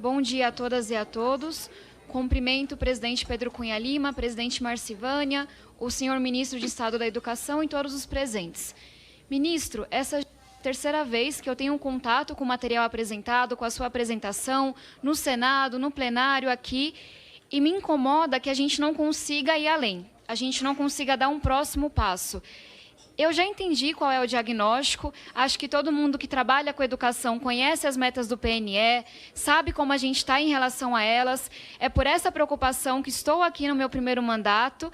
Bom dia a todas e a todos. Cumprimento o presidente Pedro Cunha Lima, presidente Marcivânia, o senhor ministro de Estado da Educação e todos os presentes. Ministro, essa é a terceira vez que eu tenho um contato com o material apresentado, com a sua apresentação, no Senado, no plenário aqui, e me incomoda que a gente não consiga ir além, a gente não consiga dar um próximo passo. Eu já entendi qual é o diagnóstico, acho que todo mundo que trabalha com educação conhece as metas do PNE, sabe como a gente está em relação a elas, é por essa preocupação que estou aqui no meu primeiro mandato.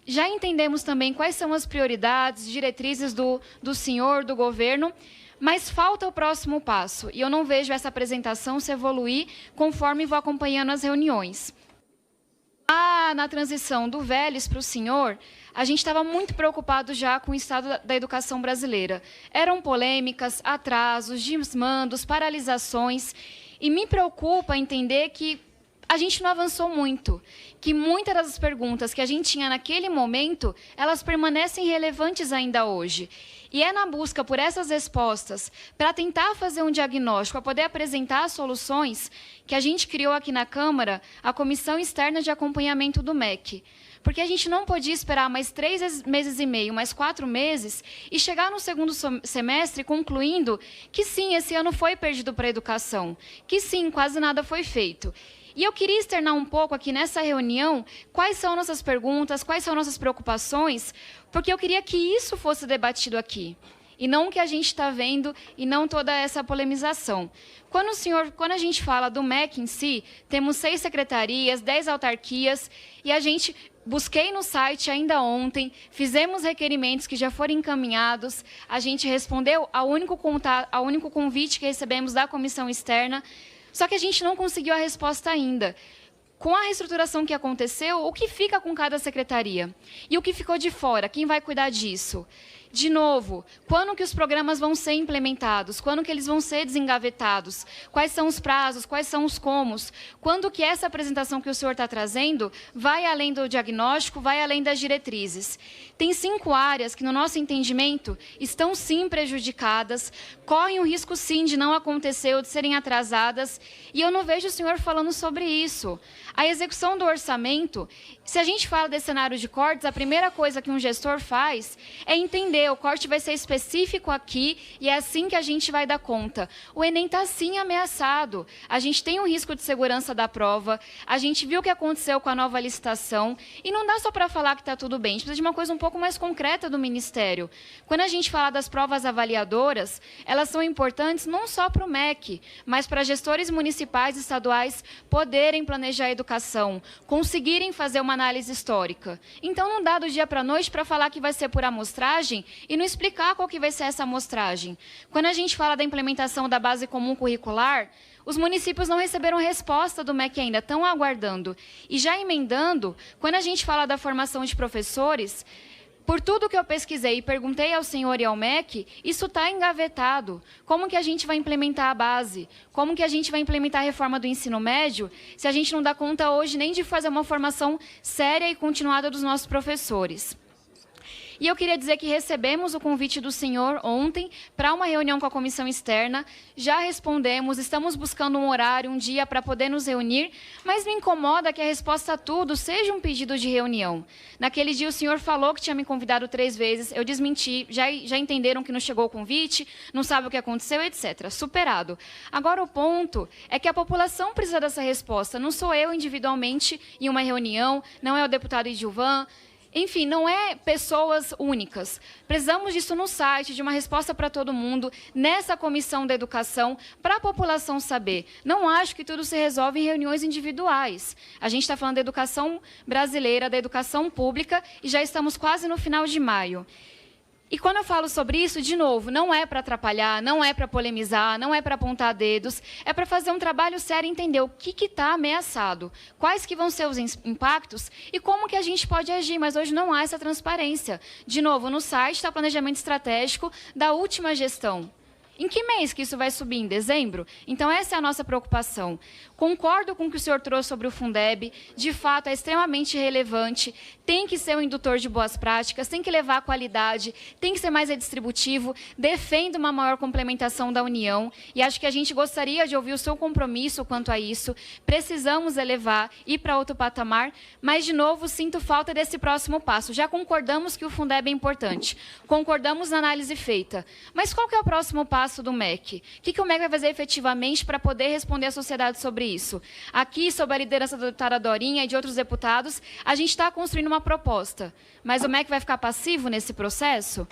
Já entendemos também quais são as prioridades, diretrizes do senhor, do governo, mas falta o próximo passo, e eu não vejo essa apresentação se evoluir conforme vou acompanhando as reuniões. Na transição do Vélez para o senhor, a gente estava muito preocupado já com o estado da educação brasileira. Eram polêmicas, atrasos, desmandos, paralisações, e me preocupa entender que a gente não avançou muito, que muitas das perguntas que a gente tinha naquele momento, elas permanecem relevantes ainda hoje. E é na busca por essas respostas, para tentar fazer um diagnóstico, para poder apresentar soluções, que a gente criou aqui na Câmara a Comissão Externa de Acompanhamento do MEC. Porque a gente não podia esperar mais 3 meses e meio, mais 4 meses, e chegar no segundo semestre concluindo que sim, esse ano foi perdido para a educação, que sim, quase nada foi feito. E eu queria externar um pouco aqui nessa reunião quais são nossas perguntas, quais são nossas preocupações, porque eu queria que isso fosse debatido aqui, e não o que a gente está vendo, e não toda essa polemização. Quando a gente fala do MEC em si, temos 6 secretarias, 10 autarquias, e a gente busquei no site ainda ontem, fizemos requerimentos que já foram encaminhados, a gente respondeu ao único convite que recebemos da comissão externa, só que a gente não conseguiu a resposta ainda. Com a reestruturação que aconteceu, o que fica com cada secretaria? E o que ficou de fora? Quem vai cuidar disso? De novo, quando que os programas vão ser implementados? Quando que eles vão ser desengavetados? Quais são os prazos? Quais são os comos? Quando que essa apresentação que o senhor está trazendo vai além do diagnóstico, vai além das diretrizes? Tem 5 áreas que, no nosso entendimento, estão sim prejudicadas, correm o risco sim de não acontecer ou de serem atrasadas, e eu não vejo o senhor falando sobre isso. A execução do orçamento, se a gente fala desse cenário de cortes, a primeira coisa que um gestor faz é entender, o corte vai ser específico aqui e é assim que a gente vai dar conta. O Enem está sim ameaçado, a gente tem um risco de segurança da prova, a gente viu o que aconteceu com a nova licitação, e não dá só para falar que está tudo bem, a gente precisa de uma coisa um pouco mais concreta do Ministério. Quando a gente fala das provas avaliadoras, elas são importantes não só para o MEC, mas para gestores municipais e estaduais poderem planejar a educação, conseguirem fazer uma análise histórica. Então, não dá do dia para a noite para falar que vai ser por amostragem e não explicar qual que vai ser essa amostragem. Quando a gente fala da implementação da base comum curricular, os municípios não receberam resposta do MEC ainda, estão aguardando. E já emendando, quando a gente fala da formação de professores, por tudo que eu pesquisei e perguntei ao senhor e ao MEC, isso está engavetado. Como que a gente vai implementar a base? Como que a gente vai implementar a reforma do ensino médio se a gente não dá conta hoje nem de fazer uma formação séria e continuada dos nossos professores? E eu queria dizer que recebemos o convite do senhor ontem para uma reunião com a comissão externa, já respondemos, estamos buscando um horário, um dia para poder nos reunir, mas me incomoda que a resposta a tudo seja um pedido de reunião. Naquele dia o senhor falou que tinha me convidado 3 vezes, eu desmenti, já entenderam que não chegou o convite, não sabe o que aconteceu, etc. Superado. Agora o ponto é que a população precisa dessa resposta, não sou eu individualmente em uma reunião, não é o deputado Edilvan, enfim, não é pessoas únicas. Precisamos disso no site, de uma resposta para todo mundo, nessa comissão da educação, para a população saber. Não acho que tudo se resolve em reuniões individuais. A gente está falando da educação brasileira, da educação pública, e já estamos quase no final de maio. E quando eu falo sobre isso, de novo, não é para atrapalhar, não é para polemizar, não é para apontar dedos, é para fazer um trabalho sério e entender o que está ameaçado, quais que vão ser os impactos e como que a gente pode agir, mas hoje não há essa transparência. De novo, no site está o planejamento estratégico da última gestão. Em que mês que isso vai subir? Em dezembro? Então, essa é a nossa preocupação. Concordo com o que o senhor trouxe sobre o Fundeb, de fato, é extremamente relevante, tem que ser um indutor de boas práticas, tem que levar a qualidade, tem que ser mais redistributivo, defendo uma maior complementação da União, e acho que a gente gostaria de ouvir o seu compromisso quanto a isso, precisamos elevar, ir para outro patamar, mas, de novo, sinto falta desse próximo passo. Já concordamos que o Fundeb é importante, concordamos na análise feita, mas qual que é o próximo passo do MEC? O que o MEC vai fazer efetivamente para poder responder à sociedade sobre isso? Aqui, sob a liderança da deputada Dorinha e de outros deputados, a gente está construindo uma proposta, mas o MEC vai ficar passivo nesse processo?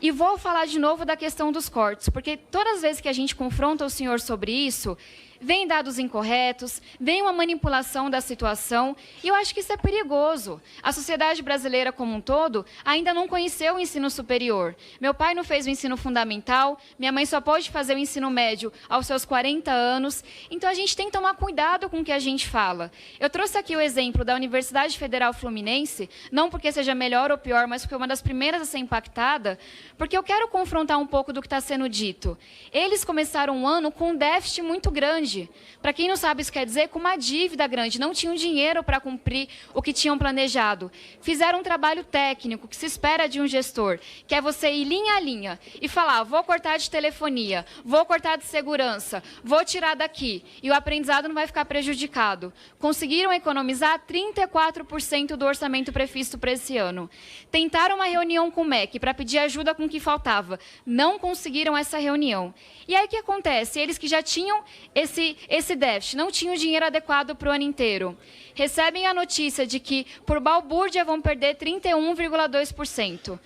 E vou falar de novo da questão dos cortes, porque todas as vezes que a gente confronta o senhor sobre isso, vem dados incorretos, vem uma manipulação da situação, e eu acho que isso é perigoso. A sociedade brasileira como um todo ainda não conheceu o ensino superior. Meu pai não fez o ensino fundamental, minha mãe só pôde fazer o ensino médio aos seus 40 anos, então a gente tem que tomar cuidado com o que a gente fala. Eu trouxe aqui o exemplo da Universidade Federal Fluminense, não porque seja melhor ou pior, mas porque foi uma das primeiras a ser impactada, porque eu quero confrontar um pouco do que está sendo dito. Eles começaram um ano com um déficit muito grande. Para quem não sabe, isso quer dizer com uma dívida grande, não tinham dinheiro para cumprir o que tinham planejado. Fizeram um trabalho técnico que se espera de um gestor, que é você ir linha a linha e falar, vou cortar de telefonia, vou cortar de segurança, vou tirar daqui, e o aprendizado não vai ficar prejudicado. Conseguiram economizar 34% do orçamento previsto para esse ano. Tentaram uma reunião com o MEC para pedir ajuda com o que faltava. Não conseguiram essa reunião. E aí o que acontece? Eles que já tinham esse déficit, não tinham o dinheiro adequado para o ano inteiro, recebem a notícia de que, por balbúrdia, vão perder 31,2%.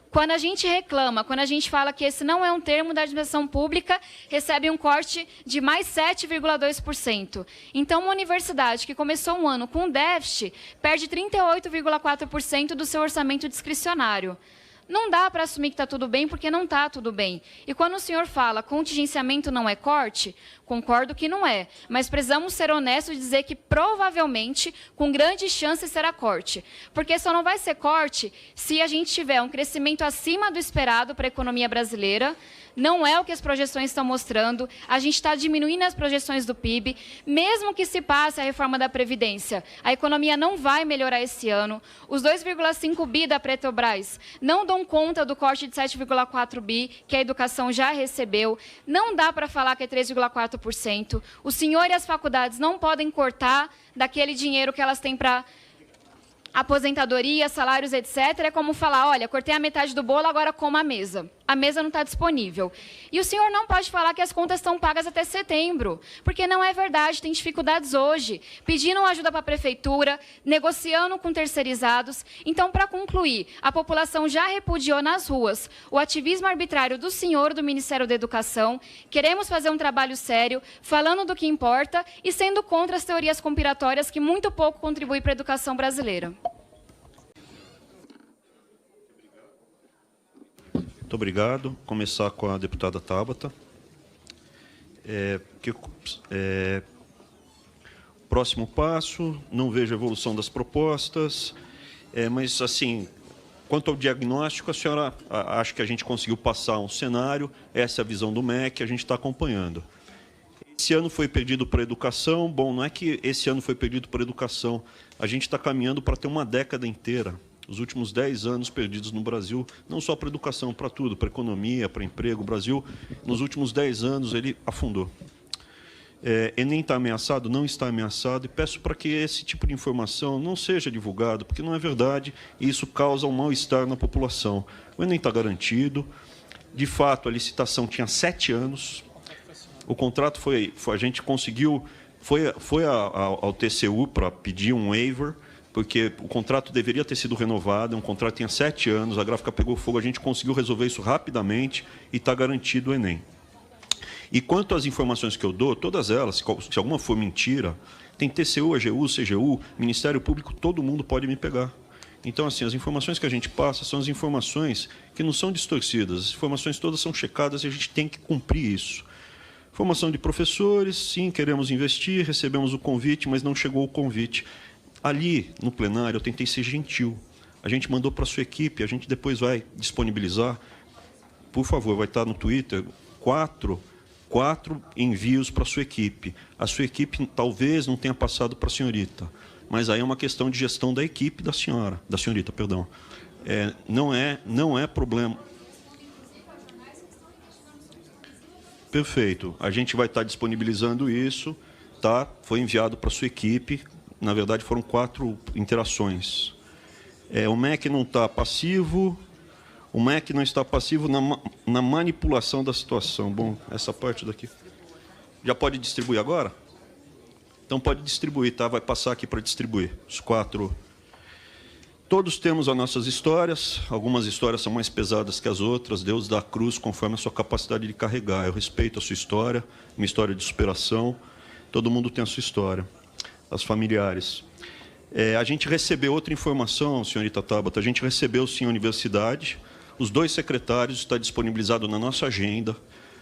Quando a gente reclama, quando a gente fala que esse não é um termo da administração pública, recebe um corte de mais 7,2%. Então, uma universidade que começou um ano com déficit, perde 38,4% do seu orçamento discricionário. Não dá para assumir que está tudo bem, porque não está tudo bem. E quando o senhor fala contingenciamento não é corte, concordo que não é, mas precisamos ser honestos e dizer que provavelmente, com grande chance, será corte. Porque só não vai ser corte se a gente tiver um crescimento acima do esperado para a economia brasileira. Não é o que as projeções estão mostrando, a gente está diminuindo as projeções do PIB, mesmo que se passe a reforma da Previdência, a economia não vai melhorar esse ano, os 2,5 bi da Petrobras não dão conta do corte de 7,4 bi que a educação já recebeu, não dá para falar que é 3,4%, o senhor e as faculdades não podem cortar daquele dinheiro que elas têm para aposentadoria, salários, etc. É como falar, olha, cortei a metade do bolo, agora coma a mesa. A mesa não está disponível. E o senhor não pode falar que as contas estão pagas até setembro, porque não é verdade, tem dificuldades hoje. Pedindo ajuda para a prefeitura, negociando com terceirizados. Então, para concluir, a população já repudiou nas ruas o ativismo arbitrário do senhor do Ministério da Educação. Queremos fazer um trabalho sério, falando do que importa e sendo contra as teorias conspiratórias que muito pouco contribuem para a educação brasileira. Muito obrigado. Começar com a deputada Tabata. Próximo passo, não vejo evolução das propostas, mas, assim, quanto ao diagnóstico, a senhora acha que a gente conseguiu passar um cenário, essa é a visão do MEC, a gente está acompanhando. Esse ano foi perdido para a educação, bom, não é que esse ano foi perdido para a educação, a gente está caminhando para ter uma década inteira, os últimos 10 anos perdidos no Brasil, não só para a educação, para tudo, para a economia, para emprego. O Brasil, nos últimos 10 anos, ele afundou. Enem está ameaçado? Não está ameaçado, e peço para que esse tipo de informação não seja divulgado, porque não é verdade, e isso causa um mal-estar na população. O Enem está garantido, de fato, a licitação tinha 7 anos, o contrato a gente conseguiu, foi ao TCU para pedir um waiver, porque o contrato deveria ter sido renovado, um contrato tinha 7 anos, a gráfica pegou fogo, a gente conseguiu resolver isso rapidamente e está garantido o Enem. E quanto às informações que eu dou, todas elas, se alguma for mentira, tem TCU, AGU, CGU, Ministério Público, todo mundo pode me pegar. Então, assim, as informações que a gente passa são as informações que não são distorcidas, as informações todas são checadas e a gente tem que cumprir isso. Formação de professores, sim, queremos investir, recebemos o convite, mas não chegou o convite. Ali, no plenário, eu tentei ser gentil. A gente mandou para a sua equipe, a gente depois vai disponibilizar. Por favor, vai estar no Twitter, quatro envios para a sua equipe. A sua equipe talvez não tenha passado para a senhorita, mas aí é uma questão de gestão da equipe da senhorita, perdão. Não é problema. Perfeito. A gente vai estar disponibilizando isso, tá? Foi enviado para a sua equipe. Na verdade, foram 4 interações. O MEC não está passivo. O MEC não está passivo na manipulação da situação. Bom, essa parte daqui. Já pode distribuir agora? Então, pode distribuir, tá? Vai passar aqui para distribuir. Os 4. Todos temos as nossas histórias. Algumas histórias são mais pesadas que as outras. Deus dá a cruz conforme a sua capacidade de carregar. Eu respeito a sua história, minha história de superação. Todo mundo tem a sua história. As familiares. A gente recebeu outra informação, senhorita Tabata. A gente recebeu, sim, a universidade. Os 2 secretários estão disponibilizados na nossa agenda.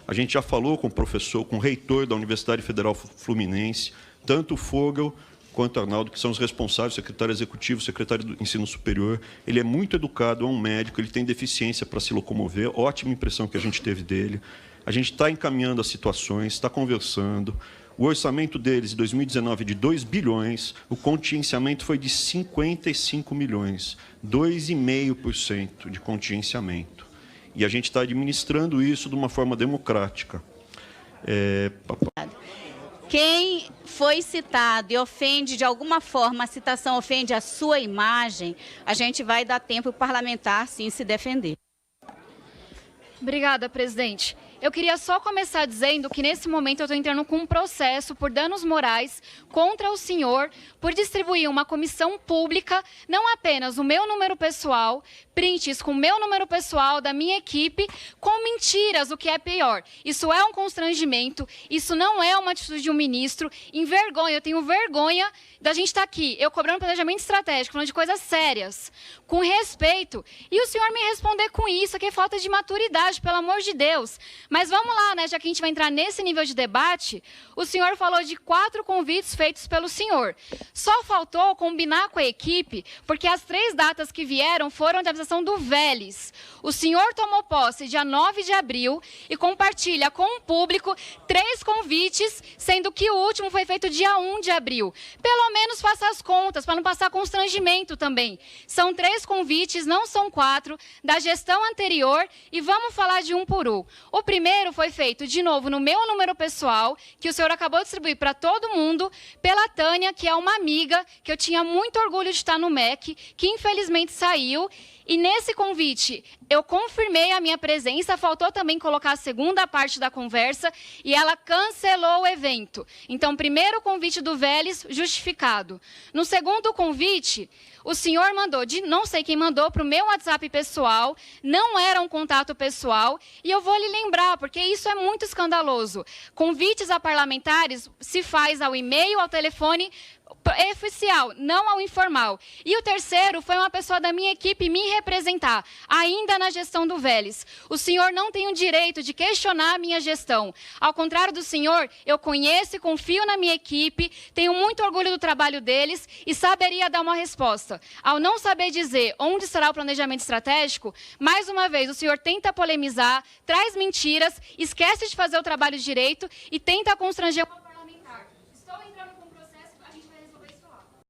A gente já falou com o professor, com o reitor da Universidade Federal Fluminense, tanto o Fogel quanto o Arnaldo, que são os responsáveis, secretário executivo, secretário do ensino superior. Ele é muito educado, é um médico, ele tem deficiência para se locomover, ótima impressão que a gente teve dele. A gente está encaminhando as situações, está conversando. O orçamento deles, em 2019, de 2 bilhões, o contingenciamento foi de 55 milhões, 2,5% de contingenciamento. E a gente está administrando isso de uma forma democrática. Quem foi citado e ofende de alguma forma, a citação ofende a sua imagem, a gente vai dar tempo para o parlamentar, sim, se defender. Obrigada, presidente. Eu queria só começar dizendo que, nesse momento, eu estou entrando com um processo por danos morais contra o senhor por distribuir uma comissão pública, não apenas o meu número pessoal, prints com o meu número pessoal, da minha equipe, com mentiras, o que é pior. Isso é um constrangimento, isso não é uma atitude de um ministro. Envergonha, eu tenho vergonha da gente estar aqui, eu cobrando planejamento estratégico, falando de coisas sérias, com respeito, e o senhor me responder com isso, que é falta de maturidade, pelo amor de Deus. Mas vamos lá, né? Já que a gente vai entrar nesse nível de debate, o senhor falou de 4 convites feitos pelo senhor. Só faltou combinar com a equipe, porque as 3 datas que vieram foram de avisação do Vélez. O senhor tomou posse dia 9 de abril e compartilha com o público 3 convites, sendo que o último foi feito dia 1 de abril. Pelo menos faça as contas, para não passar constrangimento também. São 3 convites, não são 4, da gestão anterior, e vamos falar de um por um. O primeiro foi feito, de novo, no meu número pessoal, que o senhor acabou de distribuir para todo mundo, pela Tânia, que é uma amiga, que eu tinha muito orgulho de estar no MEC, que infelizmente saiu. E nesse convite, eu confirmei a minha presença, faltou também colocar a segunda parte da conversa, e ela cancelou o evento. Então, primeiro convite do Vélez, justificado. No segundo convite, o senhor mandou, não sei quem mandou, para o meu WhatsApp pessoal, não era um contato pessoal, e eu vou lhe lembrar, porque isso é muito escandaloso. Convites a parlamentares se faz ao e-mail, ao telefone oficial, não ao informal. E o terceiro foi uma pessoa da minha equipe me representar, ainda na gestão do Vélez. O senhor não tem o direito de questionar a minha gestão. Ao contrário do senhor, eu conheço e confio na minha equipe, tenho muito orgulho do trabalho deles e saberia dar uma resposta. Ao não saber dizer onde será o planejamento estratégico, mais uma vez o senhor tenta polemizar, traz mentiras, esquece de fazer o trabalho direito e tenta constranger